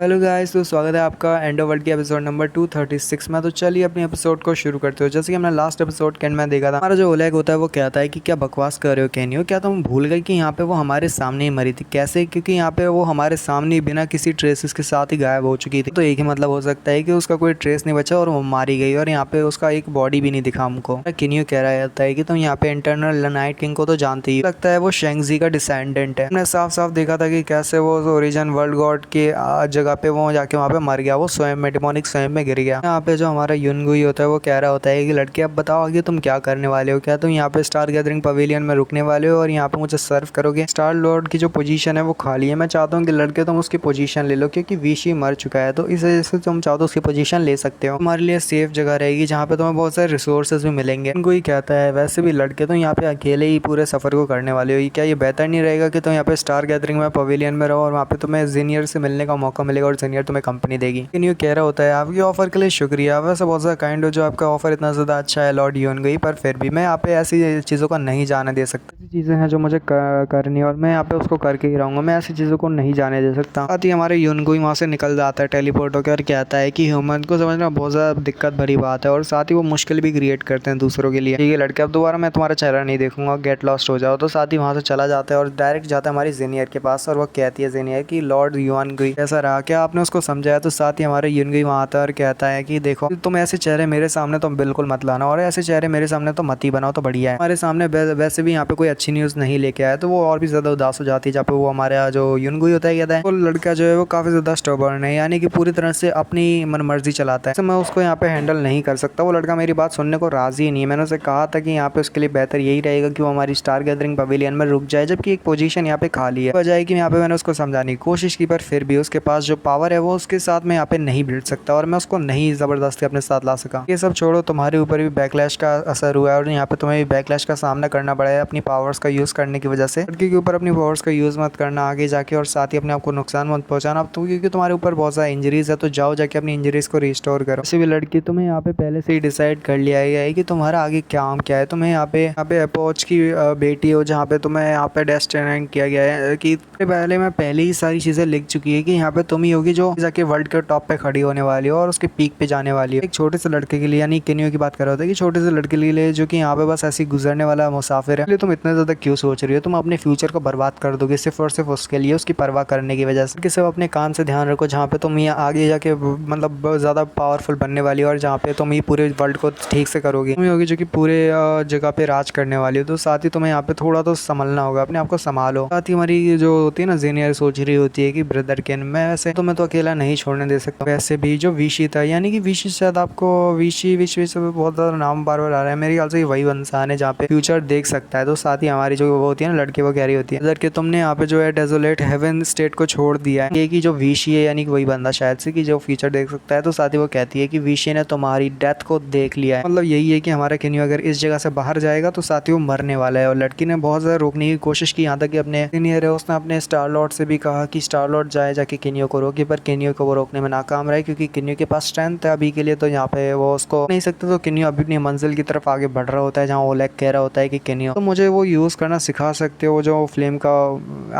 Hello guys, तो स्वागत है आपका एंड ऑफ वर्ल्ड के एपिसोड नंबर 236 में। तो चलिए अपने एपिसोड को शुरू करते हो। जैसे कि हमने लास्ट एपिसोड के एंड में देखा था, हमारा जो ओलेग होता है वो कहता है कि क्या बकवास कर रहे हो कैनियो, क्या तुम भूल गए कि यहाँ पे वो हमारे सामने ही मरी थी। कैसे? क्योंकि यहाँ पे वो हमारे सामने ही बिना किसी ट्रेसेस के साथ ही गायब हो चुकी थी। तो एक ही मतलब हो सकता है कि उसका कोई ट्रेस नहीं बचा और वो मारी गई, और यहाँ पे उसका एक बॉडी भी नहीं दिखा हमको। कैनियो कह रहा होता है कि तुम यहाँ पे इंटरनल नाइट किंग को तो जानते ही, लगता है वो शेंगजी का डिसेंडेंट है। हमने साफ साफ देखा था कि कैसे वो ओरिजिन वर्ल्ड गॉड के जगह पे वो जाके वहाँ पे मर गया, वो स्वयं में डिमोनिक स्वयं में गिर गया। यहाँ पे जो हमारा युनगुई होता है वो कह रहा होता है कि लड़के अब बताओ आगे तुम क्या करने वाले हो, क्या तुम यहाँ पे स्टार गैदरिंग पवेलियन में रुकने वाले हो और यहाँ पे मुझे सर्व करोगे। स्टार लॉर्ड की जो पोजीशन है वो खाली है, मैं चाहता हूँ कि लड़के तुम उसकी पोजीशन ले लो, क्योंकि विशी मर चुका है। तो इस वजह से तुम चाहो तो उसकी पोजीशन ले सकते हो, तुम्हारे लिए सेफ जगह रहेगी जहाँ पे तुम्हें बहुत सारे रिसोर्सेज भी मिलेंगे। युनगुई कहता है वैसे भी लड़के तो यहाँ पे अकेले ही पूरे सफर को करने वाले हो, क्या ये बेहतर नहीं रहेगा कि तुम यहाँ पे स्टार गैदरिंग में पवेलियन में रहो और वहाँ पे तुम्हें जीनियर से मिलने का मौका मिलेगा और जीनियर तुम्हें कंपनी देगी। न्यू कह रहा होता है आपके ऑफर के लिए शुक्रिया, वैसे बहुत सा काइंड हो जो आपका ऑफर इतना ज़्यादा अच्छा है लॉर्ड युनगुई, पर फिर भी मैं यहाँ पे ऐसी चीज़ों का नहीं जाने दे सकता। ऐसी चीज़ें हैं जो मुझे करनी है और मैं यहाँ पे उसको करके ही रहूँगा, मैं ऐसी चीज़ों को नहीं जाने दे सकता। साथ ही हमारे युनगुई वहाँ से निकल जाता है टेलीपोर्ट होकर और कहता है कि ह्यूमन को समझना बहुत ज़्यादा दिक्कत भरी बात है और साथ ही वो मुश्किल भी क्रिएट करते हैं दूसरों के लिए। ठीक है लड़के, अब दोबारा मैं तुम्हारा चेहरा नहीं देखूंगा, गेट लॉस्ट हो जाओ। तो साथ ही वहाँ से चला जाता है और डायरेक्ट जाता है हमारी जीनियर के पास और वो कहती है जीनियर कि लॉर्ड युनगुई कैसा रहा, क्या आपने उसको समझाया। तो साथ ही हमारे युनगुई वहाँ आता है और कहता है कि देखो तुम ऐसे चेहरे मेरे सामने तो बिल्कुल मत लाना, और ऐसे चेहरे मेरे सामने तो मत ही बनाओ तो बढ़िया है। हमारे सामने वैसे भी यहाँ पे कोई अच्छी न्यूज़ नहीं लेके आया, तो वो और भी ज़्यादा उदास हो जाती है। जहाँ पे वो हमारा जो युनगुई होता है कहता है वो लड़का जो है वो काफ़ी ज़्यादा स्टबर्न है, यानी कि पूरी तरह से अपनी मनमर्जी चलाता है, तो मैं उसको यहाँ पे हैंडल नहीं कर सकता। वो लड़का मेरी बात सुनने को राजी ही नहीं है। मैंने उसे कहा था कि यहाँ पे उसके लिए बेहतर यही रहेगा कि वो हमारी स्टार गैदरिंग पवेलियन में रुक जाए, जबकि एक पोजीशन यहाँ पे खाली है। वजह है कि यहाँ पे मैंने उसको समझाने की कोशिश की, पर फिर भी उसके पास जो पावर है वो उसके साथ मैं यहाँ पे नहीं भिड़ सकता और मैं उसको नहीं ज़बरदस्ती अपने साथ ला सका। ये सब छोड़ो, तुम्हारे ऊपर भी बैकलैश का असर हुआ है और यहाँ पे तुम्हें भी बैकलैश का सामना करना पड़ा है अपनी पावर्स का यूज़ करने की वजह से। लड़की के ऊपर अपनी पावर्स का यूज़ मत करना आगे जाके, और साथ ही अपने आप को नुकसान मत पहुंचाना अब तो, क्योंकि तुम्हारे ऊपर बहुत सारा इंजरीज है। तो जाओ जाके अपनी इंजरीज को रिस्टोर करो। किसी भी लड़की, तुम्हें यहाँ पे पहले से ही डिसाइड कर लिया है कि तुम्हारा आगे काम क्या है। तुम्हें यहाँ पे अपोच की बेटी हो, जहाँ पे तुम्हें यहाँ पे डेस्टिनेट किया गया है कि पहले ही सारी चीज़ें लिख चुकी है कि यहाँ पे तुम ही होगी जो जाके वर्ल्ड के टॉप पे खड़ी होने वाली हो और उसके पीक पे जाने वाली है। एक छोटे से लड़के के लिए, यानी किनियो की बात कर रहा होता है कि छोटे से लड़के के लिए जो कि यहाँ पे बस ऐसे गुजरने वाला मुसाफिर है, इसलिए तुम इतना ज़्यादा क्यों सोच रही हो। तुम अपने फ्यूचर को बर्बाद कर दोगे सिर्फ और सिर्फ उसके लिए, उसकी परवाह करने की वजह से। कि सिर्फ अपने काम से ध्यान रखो, जहाँ पे तुम ये आगे जाके मतलब बहुत ज़्यादा पावरफुल बनने वाली हो और जहाँ पे तुम ये पूरे वर्ल्ड को ठीक से करोगी, तुम ही होगी जो कि पूरे जगह पे राज करने वाली हो। तो साथ ही तुम्हें यहाँ पे थोड़ा तो संभलना होगा, अपने आप को संभालो। साथ ही हमारी जो होती है ना जीनियर सोच रही होती है कि ब्रदर कैन, मैं वैसे तुम्हें तो अकेला नहीं छोड़ने दे सकता। वैसे भी जो विशी था, यानी कि विशी, शायद आपको विशी विश विश बहुत ज़्यादा नाम बार बार आ रहा है, मेरे ख्याल से वही इंसान है जहाँ पे फ्यूचर देख सकता है। तो साथ ही हमारी जो वो होती है ना लड़की, वो कह रही होती है लड़के तुमने यहाँ पे जो है डेजोलेट हेवन स्टेट को छोड़ दिया है, ये कि जो विशी है यानी कि वही बंदा शायद से कि जो फ्यूचर देख सकता है। तो साथ ही वो कहती है कि विशी ने तुम्हारी डेथ को देख लिया है, मतलब यही है कि हमारा केन्यू अगर इस जगह से बाहर जाएगा तो साथ ही वो मरने वाला है। और लड़की ने बहुत ज़्यादा रोकने की कोशिश की, यहाँ तक कि अपने सीनियर है उसने अपने स्टार लॉर्ड से भी कहा कि स्टार लॉर्ड जाए जाके केन्यू को रोके, पर केन्यू को वो रोकने में नाकाम रहे क्योंकि केन्यू के पास स्ट्रेंथ है अभी के लिए, तो यहाँ पे वो उसको नहीं सकते। तो केन्यू अभी अपनी मंजिल की तरफ आगे बढ़ रहा होता है, जहाँ ओलेग कह रहा होता है कि केन्यू तो मुझे वो यूज़ करना सिखा सकते हो, जो फ्लेम का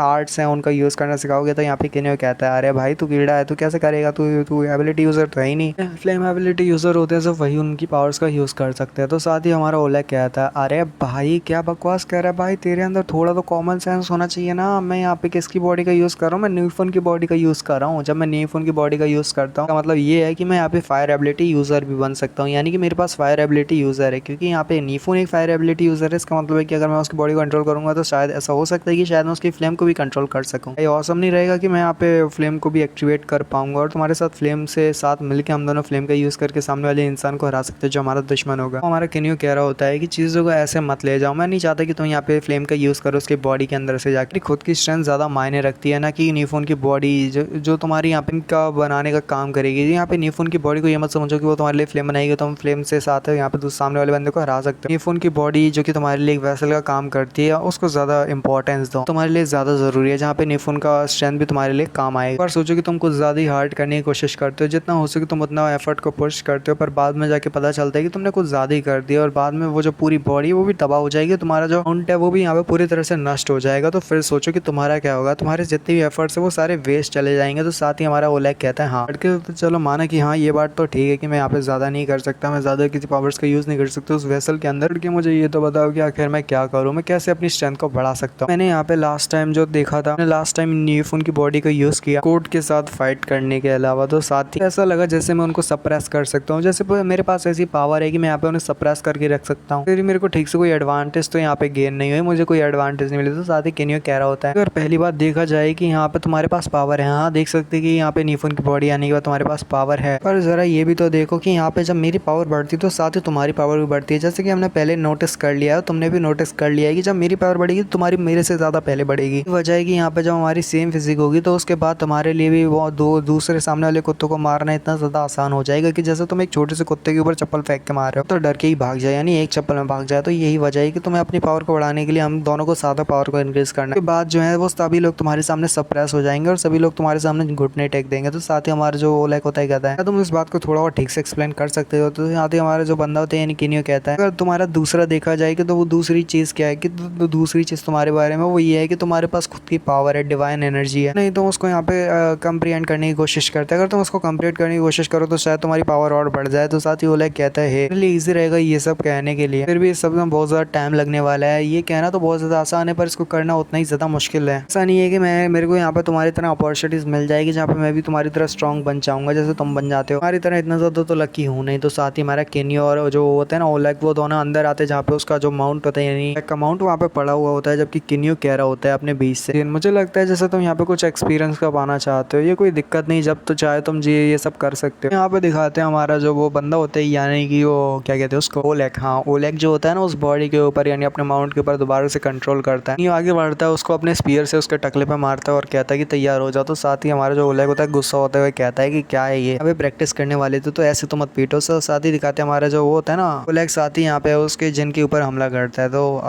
आर्ट्स हैं उनका यूज़ करना सिखाओगे। तो यहाँ पे केन्यू कहता है अरे भाई तू कीड़ा है, तू कैसे करेगा, तू एबिलिटी यूज़र तो है ही नहीं। फ्लेम एबिलिटी यूज़र होते हैं सिर्फ वही उनकी पावर्स का यूज़ कर सकते हैं। तो साथ ही हमारा ओलेग कहता है अरे भाई क्या बकवास कर रहा है भाई, तेरे अंदर थोड़ा तो कॉमन सेंस होना चाहिए ना। मैं यहाँ पे किसकी बॉडी का यूज़ कर रहा हूँ, मैं न्यूफोन की बॉडी का यूज़ कर रहा हूँ। जब मैं न्यूफोन की बॉडी का यूज़ करता हूँ मतलब ये है कि मैं यहाँ पे फायर एबिलिटी यूज़र भी बन सकता हूँ, यानी कि मेरे पास फायर एबिलिटी यूज़र है, क्योंकि यहाँ पे न्यूफोन एक फायर एबिलिटी यूज़र है। इसका मतलब है कि अगर मैं उसकी बॉडी को कंट्रोल करूँगा तो शायद ऐसा हो सकता है कि शायद मैं उसकी फ्लेम को भी कंट्रोल कर सकूँ। ये ऑसम नहीं रहेगा कि मैं यहाँ पे फ्लेम को भी एक्टिवेट कर पाऊंगा और तुम्हारे साथ फ्लेम से साथ मिलकर हम दोनों फ्लेम का यूज़ करके सामने वाले इंसान को हरा सकते हैं जो हमारा दुश्मन होगा। हमारा केन्यू कह रहा होता है कि चीज़ों को ऐसे मत ले जाओ, मैं नहीं चाहता कि तुम यहाँ पे फ्लेम का यूज़ करो उसके बॉडी के अंदर से जाकर। खुद की स्ट्रेंथ ज़्यादा मायने रखती है ना कि न्यूफोन की बॉडी जो तुम्हारी यहाँ पे का बनाने का काम करेगी। यहाँ पे न्यूफोन की बॉडी को ये मत समझो कि वो तुम्हारे लिए फ्लेम बनाएगी, तुम फ्लेम से साथ यहाँ पे सामने वाले बंदे को हरा सकते हो। न्यूफोन की बॉडी जो कि तुम्हारे लिए एक वेसल का काम करती है उसको ज़्यादा इंपॉर्टेंस दो, तुम्हारे लिए ज़्यादा ज़रूरी है, जहाँ पे न्यूफोन का स्ट्रेंथ भी तुम्हारे लिए काम आएगा। पर सोचो कि तुम कुछ ज़्यादा ही हार्ड करने की कोशिश करते हो, जितना हो सके तुम उतना एफर्ट को पुश करते हो, पर बाद में जाके पता चलता है कि तुमने कुछ ज़्यादा ही कर दिया और बाद में वो जो पूरी बॉडी वो भी तबाह हो जाएगी, तुम्हारा जो काउंट है वो भी यहाँ पे पूरी तरह से नष्ट हो जाएगा। तो फिर सोचो कि तुम्हारा क्या होगा, तुम्हारे जितने भी एफर्ट्स है वो सारे वेस्ट चले जाएंगे। तो साथ ही हमारा ओलेग कहता है हाँ। लड़के तो चलो माना कि हाँ ये बात तो ठीक है कि मैं यहाँ पे ज़्यादा नहीं कर सकता, मैं ज़्यादा किसी पावर्स का यूज़ नहीं कर सकता उस वेसल के अंदर। लड़के मुझे ये तो बताओ कि आखिर मैं क्या करूँ, मैं कैसे अपनी स्ट्रेंथ को बढ़ा सकता हूँ। मैंने यहाँ पे लास्ट टाइम जो देखा था, मैंने लास्ट टाइम न्यूफोन की बॉडी को यूज़ किया कोड के साथ फाइट करने के अलावा, तो साथ ही ऐसा लगा जैसे मैं उनको सप्रेस कर सकता हूँ, जैसे मेरे पास ऐसी पावर है कि मैं यहाँ पे उन्हें सप्रेस करके रख सकता हूँ। फिर मेरे को ठीक से कोई एडवांटेज तो यहाँ पे गेन नहीं हुई, मुझे कोई एडवांटेज नहीं मिली। तो साथ ही केनियो कह रहा होता है अगर पहली बात देखा जाए कि यहाँ पे तुम्हारे पास पावर है, हाँ देख सकते कि यहाँ पे न्यूफोन की बॉडी आने के बाद तुम्हारे पास पावर है, पर जरा ये भी तो देखो कि यहाँ पे जब मेरी पावर बढ़ती है तो साथ ही तुम्हारी पावर भी बढ़ती है। जैसे कि हमने पहले नोटिस कर लिया है, तुमने भी नोटिस कर लिया है कि जब मेरी पावर बढ़ेगी तो तुम्हारी मेरे से ज्यादा पहले बढ़ेगी। वजह है कि यहाँ पे जब हमारी सेम फिजिक होगी तो उसके बाद तुम्हारे लिए भी वो दूसरे सामने वाले कुत्तों को मारना इतना ज्यादा आसान हो जाएगा कि जैसे तुम एक छोटे से कुत्ते के ऊपर चप्पल फेंक के मार रहे हो तो डर के ही भाग जाए, यानी एक चप्पल में भाग जाए। तो यही वजह है कि तुम्हें अपनी पावर को बढ़ाने के लिए हम दोनों को ज्यादा पावर को इंक्रीज करना है। बाद जो है वो सभी लोग तुम्हारे सामने सप्रेस हो जाएंगे और सभी लोग तुम्हारे सामने घुटने टेक देंगे। तो साथ ही हमारा जो ओलेग होता है कहता है तुम इस बात को थोड़ा और ठीक से एक्सप्लेन कर सकते हो। तो साथ ही हमारा जो बंदा होता है यानी केनियो कहता है अगर तुम्हारा दूसरा देखा जाए कि तो वो दूसरी चीज क्या है कि दूसरी चीज तुम्हारे बारे में वो ये है कि तुम्हारे पास खुद की पावर है, डिवाइन एनर्जी है। नहीं तो उसको यहाँ पे कंप्रीहेंड करने की कोशिश करते हैं, अगर तुम उसको कंप्लीट करने की कोशिश करो तो शायद तुम्हारी पावर और बढ़ जाए। तो साथ ही ओलेग कहता है मेरे लिए ईजी रहेगा ये सब कहने के लिए, फिर भी इस सब में बहुत ज्यादा टाइम लगने वाला है। ये कहना तो बहुत ज्यादा आसान है पर इसको करना उतना ही ज्यादा मुश्किल है। ऐसा नहीं है कि मेरे को यहाँ पे तुम्हारी तरह अपॉर्चुनिटीज मिल जाएगी जहाँ पे मैं भी तुम्हारी तरह स्ट्रॉन्ग बन जाऊंगा जैसे तुम बन जाते हो, हमारी तरह इतना ज्यादा तो लकी हूँ नहीं। तो साथ ही हमारा केनियो और जो होता है ना ओलेग वो दोनों अंदर आते हैं जहाँ पे उसका जो माउंट होता है यानी एक माउंट वहाँ पे पड़ा हुआ होता है, जबकि केनियो कह रहा होता है अपने बीच से मुझे लगता है जैसे तुम यहाँ पे कुछ एक्सपीरियंस का पाना चाहते हो, ये कोई दिक्कत नहीं, जब तो चाहे तुम ये सब कर सकते हो। यहाँ पे दिखाते हैं हमारा जो वो बंदा होता है यानी कि वो क्या कहते हैं उसको ओलेग, हाँ ओलेग जो होता है ना उस बॉडी के ऊपर यानी अपने माउंट के ऊपर दोबारा से कंट्रोल करता है, आगे बढ़ता है, उसको अपने स्पीयर से उसके टकले पे मारता है और कहता है कि तैयार हो जाओ। तो साथ ही हमारा जो ओलेग होता है गुस्सा होते हुए कहता है कि क्या है ये, अभी प्रैक्टिस करने वाले थे तो ऐसे तो मत पीटो। साथ ही दिखाते हैं हमारा जो वो होता है ना ओलेग साथ ही यहाँ पे उसके जिन के ऊपर हमला करता है, तो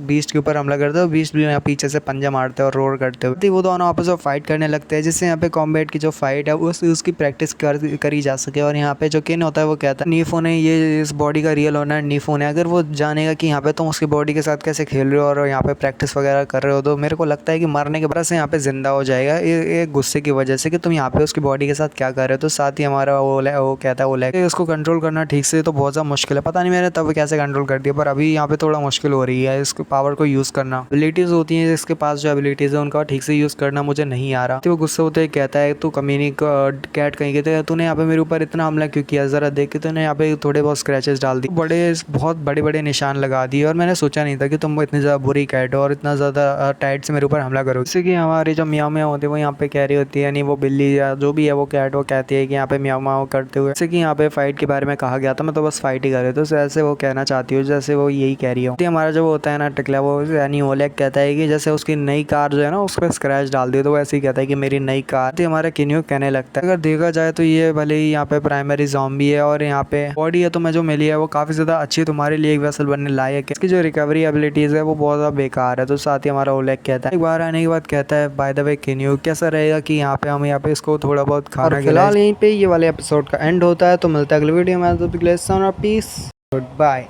बीस्ट के ऊपर हमला करता है, बीस्ट भी यहाँ पीछे से पंजा मारते हैं और रोर करते हुए वो दोनों आपस में फाइट करने लगते हैं, जिससे यहाँ पे कॉम्बैट की जो फाइट है उसकी प्रैक्टिस करी जा सके। और यहाँ पे जो किन होता है वो कहता है नीफोन है ये इस बॉडी का रियल ओनर नीफोन है, अगर वो जानेगा कि यहाँ पे तुम उसकी बॉडी के साथ कैसे खेल रहे हो और यहाँ पे प्रैक्टिस वगैरह कर रहे हो तो मेरे को लगता है कि मरने के बाद से यहाँ पे जिंदा हो जाएगा ये गुस्से की वजह से कि तुम यहाँ पे उसकी बॉडी के साथ क्या कर रहे हो। तो साथ ही हमारा वो कहता है ओलेग उसको कंट्रोल करना ठीक से तो बहुत ज़्यादा मुश्किल है, पता नहीं मैंने तब कैसे कंट्रोल कर दिया, पर अभी यहाँ पे थोड़ा मुश्किल हो रही है इसको पावर को यूज़ करना। एबिलिटीज़ होती हैं इसके पास, जो एबिलिटीज़ है उनका ठीक से यूज़ करना मुझे नहीं आ रहा। तो वो गुस्से होते कहता है तू कमीनी कैट कहीं कहते तूने यहाँ पे मेरे ऊपर इतना हमला क्यों किया, जरा देख के तूने यहाँ पे थोड़े बहुत स्क्रैचेस डाल दिए, बहुत बड़े बड़े निशान लगा दिए और मैंने सोचा नहीं था कि तुम इतनी ज़्यादा बुरी कैट हो और इतना ज़्यादा टाइट से मेरे ऊपर हमला करो। जैसे कि हमारी जो म्याऊ म्याऊ होती है वो यहाँ पे कह रही होती है, यानी वो बिल्ली या जो भी है वो कैट वो कहती है कि यहाँ पे म्याऊ म्याऊ करते हुए, जैसे कि यहाँ पे फाइट के बारे में कहा गया था मैं तो बस फाइट ही कर रही हूँ, तो ऐसे वो कहना चाहती हूँ जैसे वो यही कह रही हो। हमारा जो होता है ना टिकला वो यानी ओलेग कहता है कि जैसे उसकी नई कार जो है ना उस पर स्क्रैच डाल दिए, तो वो ऐसे ही कहता है कि मेरी नई कार, तो हमारा केनियो कहने लगता है अगर देखा जाए तो ये भले ही यहाँ पे प्राइमरी ज़ॉम्बी है और यहाँ पे बॉडी है तुम्हें जो मिली है वो काफ़ी ज़्यादा अच्छी तुम्हारे लिए एक वेसल बनने लायक है, इसकी जो रिकवरी एबिलिटीज़ है वो बहुत ज़्यादा बेकार है। तो साथ ही हमारा ओलेग कहता है एक बार आने के बाद कहता है बाय द वे केनियो कैसा रहेगा कि यहाँ पे हम यहाँ पे इसको थोड़ा बहुत खाना, फिलहाल यहीं पे ये वाले एपिसोड का एंड होता है। तो मिलता है अगले वीडियो में, पीस, गुड बाय।